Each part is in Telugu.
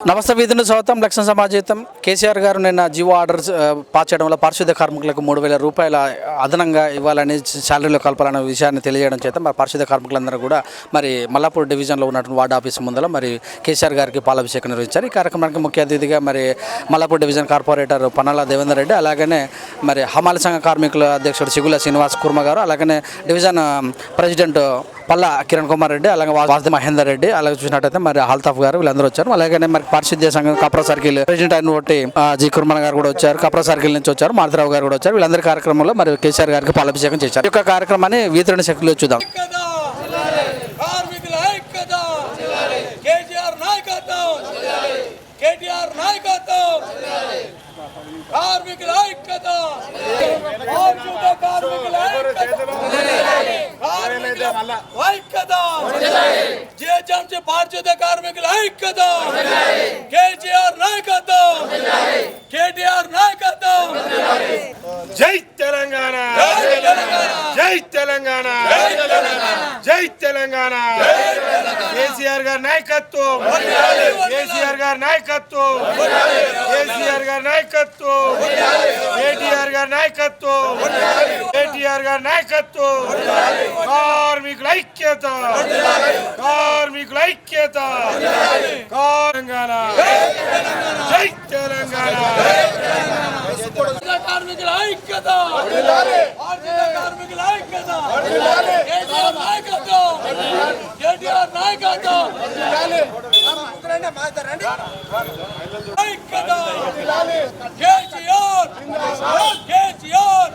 నమస్తే వీధులు స్వాగతం లక్ష్మణ సమాజీతం కేసీఆర్ గారు నిన్న జీవో ఆర్డర్స్ పాస్ చేయడం వల్ల పారిశుద్ధ్య కార్మికులకు 3,000 రూపాయల అదనంగా ఇవ్వాలని శాలరీలో కలపాలనే విషయాన్ని తెలియజేయడం చేత మరి పారిశుద్ధ్య కార్మికులందరూ కూడా మరి మల్లాపూర్ డివిజన్లో ఉన్నటువంటి వార్డు ఆఫీస్ ముందర మరి కేసీఆర్ గారికి పాలాభిషేకం నిర్వహించారు. ఈ కార్యక్రమానికి ముఖ్య అతిథిగా మరి మల్లాపూర్ డివిజన్ కార్పొరేటర్ పన్నాల దేవేందర్ రెడ్డి, అలాగనే మరి హమాలి సంఘ కార్మికుల అధ్యక్షుడు సిగుల శ్రీనివాస్ కుర్మ గారు, అలాగనే డివిజన్ ప్రెసిడెంట్ పల్లా కిరణ్ కుమార్ రెడ్డి, అలాగే వాసుదేవ్ మహేందర్ రెడ్డి, అలాగే చూసినట్టయితే మరి అల్తాఫ్ గారు వీళ్ళందరూ వచ్చారు. అలాగే మరి పారిశుద్ధ్య సంఘం కప్రా సర్కిల్ ప్రెసిడెంట్ అయిన ఒకటి జి కుర్మన్ గారు కూడా వచ్చారు, కప్రా సర్కిల్ నుంచి వచ్చారు, మారుతిరావు గారు కూడా వచ్చారు. వీళ్ళందరి కార్యక్రమంలో మరి కేసీఆర్ గారికి పాలాభిషేకం చేశారు. ఈ యొక్క కార్యక్రమాన్ని వీధులని శక్తిలో చూద్దాం. పారిశుద్ధ్య కార్మికుల ఐక్యత, కేసీఆర్ నాయకత్వం, కేటీఆర్ నాయకత్వం. జై తెలంగాణ, జై తెలంగాణ, జై తెలంగాణ. కేసీఆర్ గారి నాయకత్వం, కేసీఆర్ గారి నాయకత్వం, కేసీఆర్ గారి నాయకత్వం, కేటీఆర్ గారి నాయకత్వం, కేటీఆర్ గారి నాయకత్వం. కార్మికుల ఐక్యత, కార్మికుల ఐక్యత, తెలంగాణ, జై తెలంగాణ. కార్మికుల ఐక్యత, కార్మికుల ఐక్యత, కేసీఆర్ నాయకత్వం, కేటీఆర్ నాయకత్వం. ఐక్యత, కేసీఆర్, కేసీఆర్,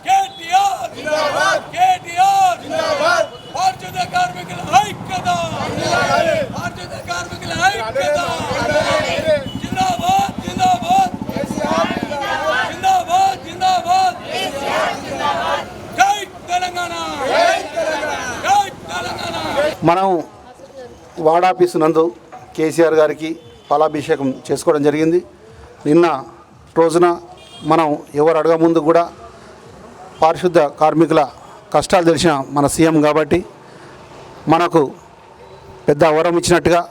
కేటీఆర్, కేటీఆర్. పారిశుద్ధ్య కార్మికుల ఐక్యత, పారిశుద్ధ్య కార్మికుల ఐక్యత. జిందాబాద్, జిందాబాద్, జిందాబాద్, జిందాబాద్. జై తెలంగాణ, జై తెలంగాణ. మనం వార్డ్ ఆఫీసు నందు కేసీఆర్ గారికి పాలాభిషేకం చేసుకోవడం జరిగింది. నిన్న రోజున మనం ఎవరు అడగ ముందు కూడా పారిశుద్ధ కార్మికుల కష్టాలు తెలిసిన మన సీఎం కాబట్టి మనకు పెద్ద వరం ఇచ్చినట్టుగా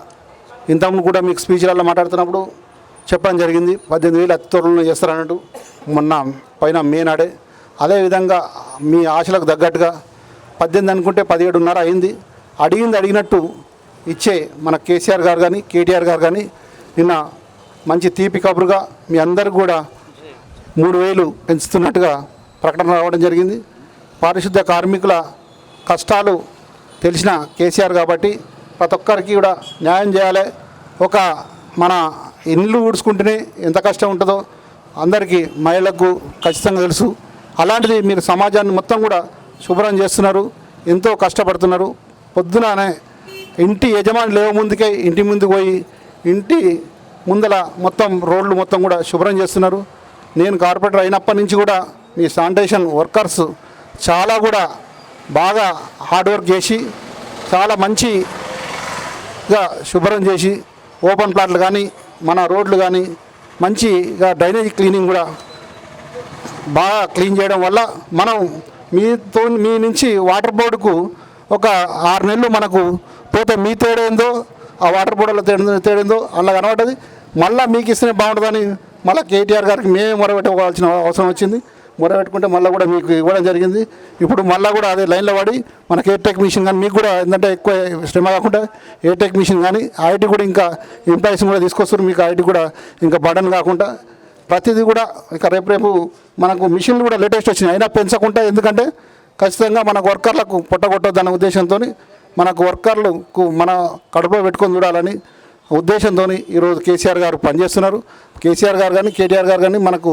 ఇంతకుముందు కూడా మీకు స్పీచ్లలో మాట్లాడుతున్నప్పుడు చెప్పడం జరిగింది. 18,000 అతి త్వరలో చేస్తారన్నట్టు మొన్న పైన మే నాడే. అదేవిధంగా మీ ఆశలకు తగ్గట్టుగా 18 అనుకుంటే 17.5 అయింది. అడిగినట్టు ఇచ్చే మన కేసీఆర్ గారు కానీ కేటీఆర్ గారు కానీ నిన్న మంచి తీపి కబురుగా మీ అందరికి కూడా 3,000 పెంచుతున్నట్టుగా ప్రకటన రావడం జరిగింది. పారిశుద్ధ కార్మికుల కష్టాలు తెలిసిన కేసీఆర్ కాబట్టి ప్రతి ఒక్కరికి కూడా న్యాయం చేయాలి. ఒక మన ఇల్లు ఊడ్చుకుంటేనే ఎంత కష్టం ఉంటుందో అందరికీ మహిళలకు ఖచ్చితంగా తెలుసు. అలాంటిది మీరు సమాజాన్ని మొత్తం కూడా శుభ్రం చేస్తున్నారు, ఎంతో కష్టపడుతున్నారు. పొద్దుననే ఇంటి యజమాని లేవ ముందుకే ఇంటి ముందుకు పోయి ఇంటి ముందల మొత్తం రోడ్లు మొత్తం కూడా శుభ్రం చేస్తున్నారు. నేను కార్పొరేటర్ అయినప్పటి నుంచి కూడా మీ శానిటేషన్ వర్కర్స్ చాలా కూడా బాగా హార్డ్ వర్క్ చేసి చాలా మంచిగా శుభ్రం చేసి ఓపెన్ ప్లాట్లు కానీ మన రోడ్లు కానీ మంచిగా డ్రైనేజ్ క్లీనింగ్ కూడా బాగా క్లీన్ చేయడం వల్ల మనం మీ నుంచి వాటర్ బోర్డుకు ఒక 6 నెలలు మనకు పోతే మీ తేడేందో ఆ వాటర్ బోర్డులో తేడేందో అలా కనబడ్డది. మళ్ళీ మీకు ఇస్తేనే బాగుంటుందని మళ్ళీ కేటీఆర్ గారికి మేమే మొరబెట్టుకోవాల్సిన అవసరం వచ్చింది. మొరబెట్టుకుంటే మళ్ళీ కూడా మీకు ఇవ్వడం జరిగింది. ఇప్పుడు మళ్ళీ కూడా అదే లైన్లో పడి మనకి ఎయిర్టెక్ మిషన్ కానీ మీకు కూడా ఏంటంటే ఎక్కువ శ్రమ కాకుండా ఎయిర్టెక్ మిషన్ కానీ ఐటీ కూడా ఇంకా ఎంప్లాయీస్ కూడా తీసుకొస్తారు. మీకు ఐటీ కూడా ఇంకా బర్డన్ కాకుండా ప్రతిదీ కూడా ఇక రేపు మనకు మిషన్లు కూడా లేటెస్ట్ వచ్చినాయి. అయినా పెంచకుండా, ఎందుకంటే ఖచ్చితంగా మనకు వర్కర్లకు పొట్టగొట్టొద్దన్న ఉద్దేశంతో మనకు వర్కర్లకు మన కడుపులో పెట్టుకొని చూడాలని ఉద్దేశంతో ఈరోజు కేసీఆర్ గారు పనిచేస్తున్నారు. కేసీఆర్ గారు కానీ కేటీఆర్ గారు కానీ మనకు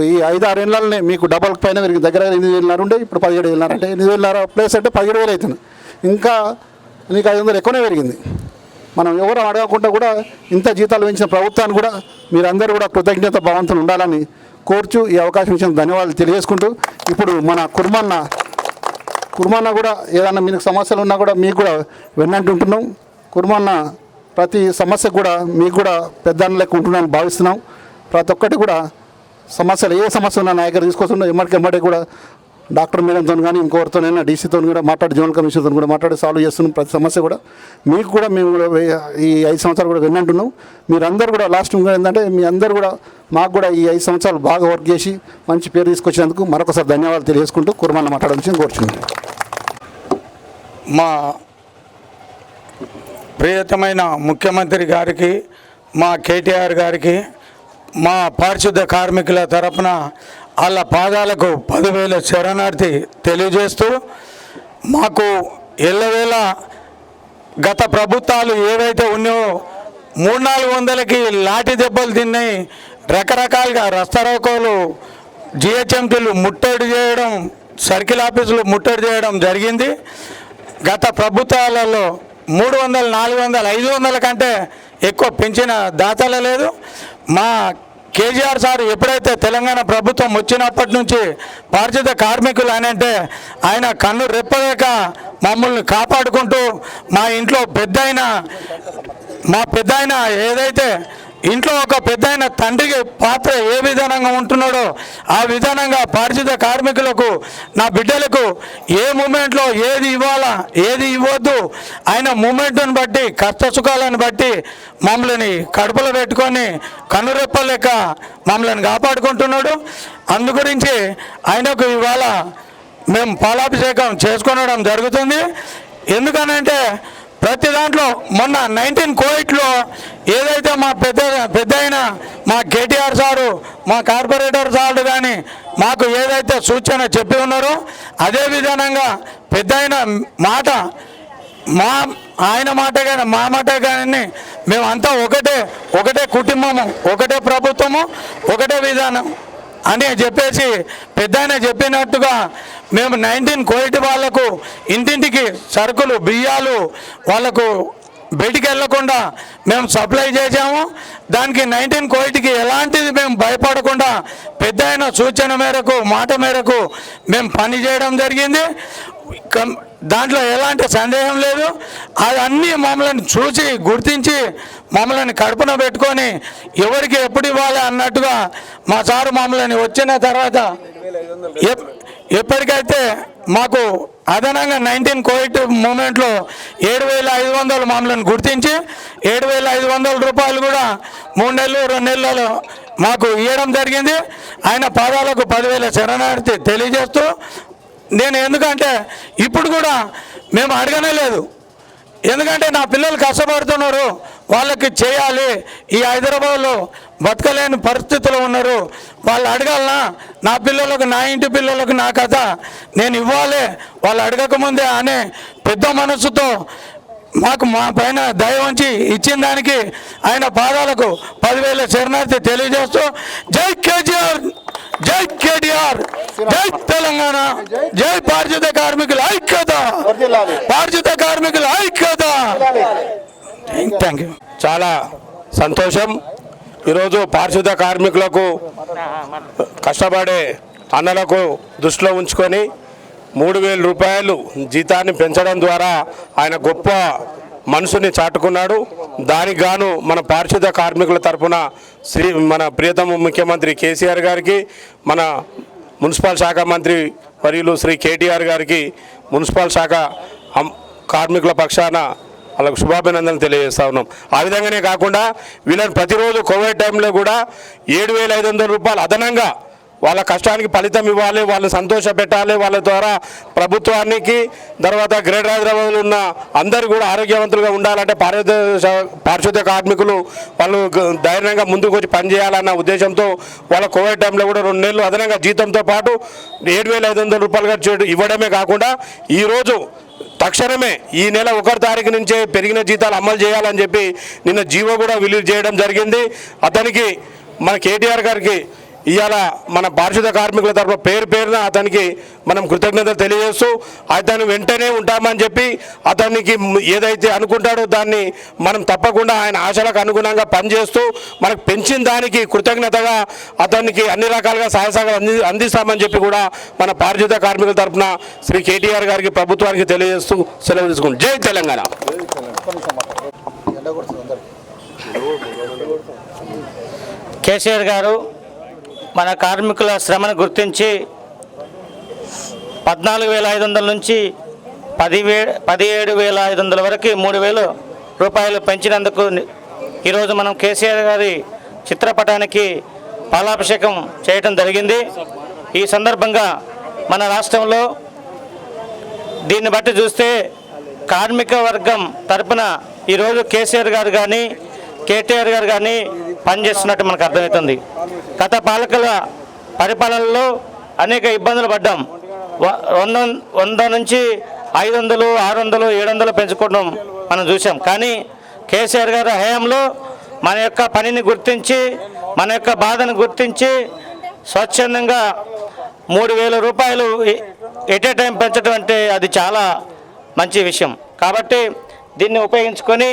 ఈ 5-6 ఏళ్ళనే మీకు డబల్ పైన పెరిగింది. దగ్గర 8,000 ఉండే ఇప్పుడు 17,000 అంటే 8,000 ప్లేస్ అంటే 17,000 అవుతుంది. ఇంకా మీకు 500 ఎక్కువనే పెరిగింది. మనం ఎవరు అడగకుండా కూడా ఇంత జీతాలు పెంచిన ప్రభుత్వాన్ని కూడా మీరందరూ కూడా కృతజ్ఞత భావంతో ఉండాలని కోర్చు ఈ అవకాశం ఇచ్చిన ధన్యవాదాలు తెలియజేసుకుంటూ ఇప్పుడు మన కుర్మన్న కూడా ఏదన్నా మీకు సమస్యలు ఉన్నా కూడా మీకు కూడా వెన్నంటుంటున్నాం. కుర్మన్న ప్రతి సమస్యకు కూడా మీకు కూడా పెద్ద లెక్క ఉంటున్నాను భావిస్తున్నాం. ప్రతి ఒక్కటి కూడా సమస్యలు ఏ సమస్య ఉన్నా నా దగ్గర తీసుకొస్తున్నాం. ఎమ్మడికి కూడా డాక్టర్ మేడంతో కానీ ఇంకొకరితోనైనా డీసీతో కూడా మాట్లాడి జోనల్ కమిషనర్తో కూడా మాట్లాడి సాల్వ్ చేస్తున్నాం ప్రతి సమస్య కూడా. మీకు కూడా మేము కూడా ఈ 5 సంవత్సరాలు కూడా విన్నంటున్నాం. మీరందరూ కూడా లాస్ట్ ఏంటంటే మీ అందరూ కూడా మాకు కూడా ఈ 5 సంవత్సరాలు బాగా వర్క్ చేసి మంచి పేరు తీసుకొచ్చినందుకు మరొకసారి ధన్యవాదాలు తెలియజేసుకుంటూ కుర్మాన్ని మాట్లాడాల్సి కోరుచున్నాను. మా ప్రియతమైన ముఖ్యమంత్రి గారికి, మా కేటీఆర్ గారికి, మా పారిశుద్ధ కార్మికుల తరపున వాళ్ళ పాదాలకు 10,000 శరణార్థి తెలియజేస్తూ, మాకు ఎల్లవేళ గత ప్రభుత్వాలు ఏవైతే ఉన్నాయో 300-400కి లాఠీ దెబ్బలు తిన్నాయి, రకరకాలుగా రస్తారోకోలు, జిహెచ్ఎంటీలు ముట్టడి చేయడం, సర్కిల్ ఆఫీసులు ముట్టడి చేయడం జరిగింది. గత ప్రభుత్వాలలో 300, 400, 500 కంటే ఎక్కువ పెంచిన దాతలు లేదు. మా కేసీఆర్ సార్ ఎప్పుడైతే తెలంగాణ ప్రభుత్వం వచ్చినప్పటి నుంచి పారిశుద్ధ కార్మికులు అని అంటే ఆయన కన్ను రెప్పలేక మమ్మల్ని కాపాడుకుంటూ మా ఇంట్లో మా పెద్దాయన ఏదైతే ఇంట్లో ఒక పెద్దాయన తండ్రికి పాత్ర ఏ విధానంగా ఉంటున్నాడో ఆ విధానంగా పారిశుద్ధ కార్మికులకు, నా బిడ్డలకు ఏ మూమెంట్లో ఏది ఇవ్వాలా ఏది ఇవ్వద్దు ఆయన మూమెంట్ని బట్టి, కష్ట సుఖాలను బట్టి మమ్మల్ని కడుపులో పెట్టుకొని కన్నురెప్పలేక మమ్మల్ని కాపాడుకుంటున్నాడు. అందు గురించి ఆయనకు ఇవాళ మేము పాలాభిషేకం చేసుకోవడం జరుగుతుంది. ఎందుకనంటే ప్రతి దాంట్లో మొన్న 19 కోవిడ్లో ఏదైతే మా పెద్ద మా కేటీఆర్ సారు, మా కార్పొరేటర్ సార్లు కానీ మాకు ఏదైతే సూచన చెప్పి ఉన్నారో అదే విధానంగా పెద్ద మాట, ఆయన మాట కానీ మా మాట కానీ మేమంతా ఒకటే కుటుంబము, ఒకటే ప్రభుత్వము, ఒకటే విధానం అని చెప్పేసి పెద్దాయన చెప్పినట్టుగా మేము 19 కోవిడ్ వాళ్లకు ఇంటింటికి సరుకులు, బియ్యాలు వాళ్ళకు బయటికి వెళ్లకుండా మేము సప్లై చేసాము. దానికి 19 కోవిడ్కి ఎలాంటిది మేము భయపడకుండా పెద్దాయన సూచన మేరకు, మాట మేరకు మేము పని చేయడం జరిగింది. దాంట్లో ఎలాంటి సందేహం లేదు. అవన్నీ మమ్మల్ని చూసి గుర్తించి మమ్మల్ని కడుపున పెట్టుకొని ఎవరికి ఎప్పుడు ఇవ్వాలి అన్నట్టుగా మా సారు మమ్మల్ని వచ్చిన తర్వాత ఎప్పటికైతే మాకు అదనంగా 19 కోవిడ్ మూమెంట్లో 7,500 మమ్మల్ని గుర్తించి 7,500 రూపాయలు కూడా 3 నెలలు 2 నెలలు మాకు ఇవ్వడం జరిగింది. ఆయన పాదాలకు 10,000 శరణార్థి తెలియజేస్తూ, నేను ఎందుకంటే ఇప్పుడు కూడా మేము అడగనే లేదు. ఎందుకంటే నా పిల్లలు కష్టపడుతున్నారు, వాళ్ళకి చేయాలి. ఈ హైదరాబాద్లో బతకలేని పరిస్థితుల్లో ఉన్నారు, వాళ్ళు అడగాలనా? నా పిల్లలకు, నా ఇంటి పిల్లలకు నా కథ నేను ఇవ్వాలి, వాళ్ళు అడగకముందే అనే పెద్ద మనసుతో మాకు మా పైన దయ ఉంచి ఇచ్చిన దానికి ఆయన పాదాలకు 10,000 శరణార్థి తెలియజేస్తూ, జై కేసీఆర్, జై కేటీఆర్, జై తెలంగాణ, జై పారిశుద్ధ కార్మికుల ఐక్యత, పారిశుద్ధ కార్మికుల ఐక్యత. Thank you. చాలా సంతోషం. ఈరోజు పారిశుద్ధ కార్మికులకు, కష్టపడే అన్నలకు దృష్టిలో ఉంచుకొని 3,000 రూపాయలు జీతాన్ని పెంచడం ద్వారా ఆయన గొప్ప మనసుని చాటుకున్నాడు. దానికి గాను మన పారిశుద్ధ కార్మికుల తరఫున మన ప్రియతమ ముఖ్యమంత్రి కేసీఆర్ గారికి, మన మున్సిపల్ శాఖ మంత్రి వర్యులు శ్రీ కేటీఆర్ గారికి, మున్సిపల్ శాఖ కార్మికుల పక్షాన వాళ్ళకు శుభాభినందనలు తెలియజేస్తా ఉన్నాం. ఆ విధంగానే కాకుండా వీళ్ళని ప్రతిరోజు కోవిడ్ టైంలో కూడా 7,500 రూపాయలు అదనంగా వాళ్ళ కష్టానికి ఫలితం ఇవ్వాలి, వాళ్ళని సంతోష పెట్టాలి. వాళ్ళ ద్వారా ప్రభుత్వానికి, తర్వాత గ్రేటర్ హైదరాబాద్లో ఉన్న అందరూ కూడా ఆరోగ్యవంతులుగా ఉండాలంటే పారిశుద్ధ కార్మికులు వాళ్ళు ధైర్యంగా ముందుకు వచ్చి పనిచేయాలన్న ఉద్దేశంతో వాళ్ళ కోవిడ్ టైంలో కూడా 2 నెలలు అదనంగా జీతంతో పాటు 7,500 రూపాయలుగా ఇవ్వడమే కాకుండా ఈరోజు తక్షణమే ఈ నెల 1వ తారీఖు నుంచే పెరిగిన జీతాలు అమలు చేయాలని చెప్పి నిన్న జీవో కూడా రిలీజ్ చేయడం జరిగింది. అతనికి మన కేటీఆర్ గారికి ఇవాళ మన పారిశుద్ధ కార్మికుల తరఫున పేరున అతనికి మనం కృతజ్ఞతలు తెలియజేస్తూ, అతను వెంటనే ఉంటామని చెప్పి అతనికి ఏదైతే అనుకుంటాడో దాన్ని మనం తప్పకుండా ఆయన ఆశలకు అనుగుణంగా పనిచేస్తూ మనకు పెంచిన దానికి కృతజ్ఞతగా అతనికి అన్ని రకాలుగా సహాయ సహకారాలు అందిస్తామని చెప్పి కూడా మన పారిశుద్ధ కార్మికుల తరఫున శ్రీ కేటీఆర్ గారికి, ప్రభుత్వానికి తెలియజేస్తూ సెలవు తీసుకుంటాం. జై తెలంగాణ. కేసీఆర్ గారు మన కార్మికుల శ్రమను గుర్తించి 14,500 నుంచి 17,500 వరకు 3,000 రూపాయలు పెంచినందుకు ఈరోజు మనం కేసీఆర్ గారి చిత్రపటానికి పాలాభిషేకం చేయడం జరిగింది. ఈ సందర్భంగా మన రాష్ట్రంలో దీన్ని బట్టి చూస్తే కార్మిక వర్గం తరపున ఈరోజు కేసీఆర్ గారు కానీ కేటీఆర్ గారు కానీ పనిచేస్తున్నట్టు మనకు అర్థమవుతుంది. గత పాలకుల పరిపాలనలో అనేక ఇబ్బందులు పడ్డాం. 100 నుంచి 500, 600, 700 పెంచుకోవడం మనం చూసాం. కానీ కేసీఆర్ గారి హయాంలో మన యొక్క పనిని గుర్తించి మన యొక్క బాధను గుర్తించి స్వచ్ఛందంగా 3,000 రూపాయలు ఎట్ ఏ టైం పెంచడం అంటే అది చాలా మంచి విషయం. కాబట్టి దీన్ని ఉపయోగించుకొని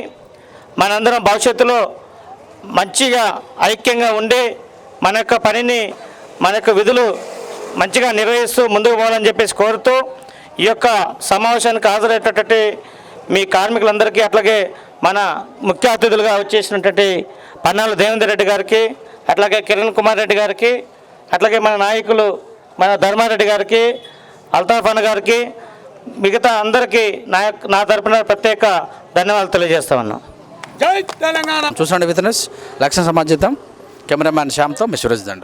మనందరం భవిష్యత్తులో మంచిగా ఐక్యంగా ఉండి మన యొక్క పనిని మన యొక్క విధులు మంచిగా నిర్వహిస్తూ ముందుకు పోవాలని చెప్పేసి కోరుతూ ఈ యొక్క సమావేశానికి హాజరయ్యేటటువంటి మీ కార్మికులందరికీ అట్లాగే మన ముఖ్య అతిథులుగా వచ్చేసినటువంటి పన్నాల దేవేందర్ రెడ్డి గారికి అట్లాగే కిరణ్ కుమార్ రెడ్డి గారికి అట్లాగే మన నాయకులు మన ధర్మారెడ్డి గారికి అల్తాఫ్ అన్న గారికి మిగతా అందరికీ నా తరపున ప్రత్యేక ధన్యవాదాలు తెలియజేస్తా ఉన్నాం. జై తెలంగాణ. చూసండి వితనెస్ లక్ష్యం సమాజం కెమెరామ్యాన్ శ్యామ్తో మీ సురేష్ దండు.